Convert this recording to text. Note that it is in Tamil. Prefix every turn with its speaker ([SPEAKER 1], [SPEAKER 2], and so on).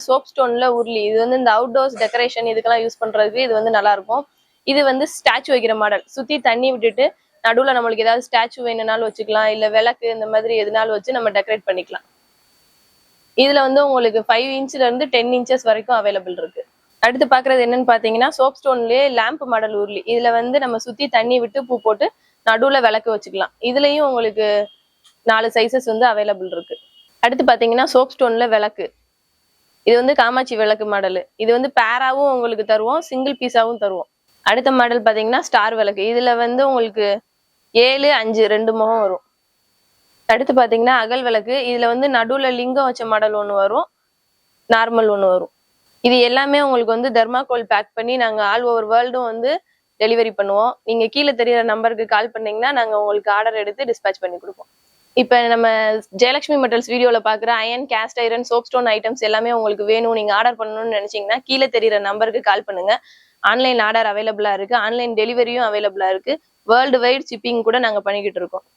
[SPEAKER 1] சோப் ஸ்டோன்ல உருளி. இது வந்து இந்த அவுட்டோர்ஸ் டெக்கரேஷன் இதுக்கெல்லாம் யூஸ் பண்றதுக்கு இது வந்து நல்லா இருக்கும். இது வந்து ஸ்டாச்சு வைக்கிற மாடல். சுத்தி தண்ணி விட்டுட்டு நடுவுல நம்மளுக்கு ஏதாவது ஸ்டாச்சு வேணும்னாலும் வச்சுக்கலாம், இல்ல விளக்கு இந்த மாதிரி எதுனாலும் வச்சு நம்ம டெக்கரேட் பண்ணிக்கலாம். இதுல வந்து உங்களுக்கு 5 இன்ச்ல இருந்து 10 இன்ச்சஸ் வரைக்கும் அவைலபிள் இருக்கு. அடுத்து பாக்குறது என்னன்னு பாத்தீங்கன்னா சோப் ஸ்டோன்லயே லேம்ப் மாடல் உருளி. இதுல வந்து நம்ம சுத்தி தண்ணி விட்டு பூ போட்டு நடுவுல விளக்கு வச்சுக்கலாம். இதுலயும் உங்களுக்கு 4 சைசஸ் வந்து அவைலபிள் இருக்கு. அடுத்து பாத்தீங்கன்னா சோப் ஸ்டோன்ல விளக்கு. இது வந்து காமாட்சி விளக்கு மாடல். இது வந்து பேராவும் உங்களுக்கு தருவோம், சிங்கிள் பீஸாவும் தருவோம். அடுத்த மாடல் பாத்தீங்கன்னா ஸ்டார் விளக்கு. இதுல வந்து உங்களுக்கு 7, 5 2 முகம் வரும். அடுத்து பாத்தீங்கன்னா அகல் விளக்கு. இதுல வந்து நடுவுல லிங்கம் வச்ச மாடல் ஒண்ணு வரும், நார்மல் ஒண்ணு வரும். இது எல்லாமே உங்களுக்கு வந்து தெர்மாகோல் பேக் பண்ணி நாங்க ஆல் ஓவர் வேர்ல்டும் வந்து டெலிவரி பண்ணுவோம். நீங்க கீழே தெரியுற நம்பருக்கு கால் பண்ணீங்கன்னா நாங்க உங்களுக்கு ஆர்டர் எடுத்து டிஸ்பேச் பண்ணி கொடுப்போம். இப்ப நம்ம ஜெயலட்சுமி மெட்டல்ஸ் வீடியோல பாக்குற iron, cast iron, soap stone items எல்லாமே உங்களுக்கு வேணும், நீங்க ஆர்டர் பண்ணணும்னு நினைச்சீங்கன்னா கீழே தெரியுற நம்பருக்கு கால் பண்ணுங்க. ஆன்லைன் ஆர்டர் அவைலபிளா இருக்கு, ஆன்லைன் டெலிவரியும் அவைலபிளா இருக்கு, வேர்ல்டு வைட் ஷிப்பிங் கூட நாங்க பண்ணிக்கிட்டு இருக்கோம்.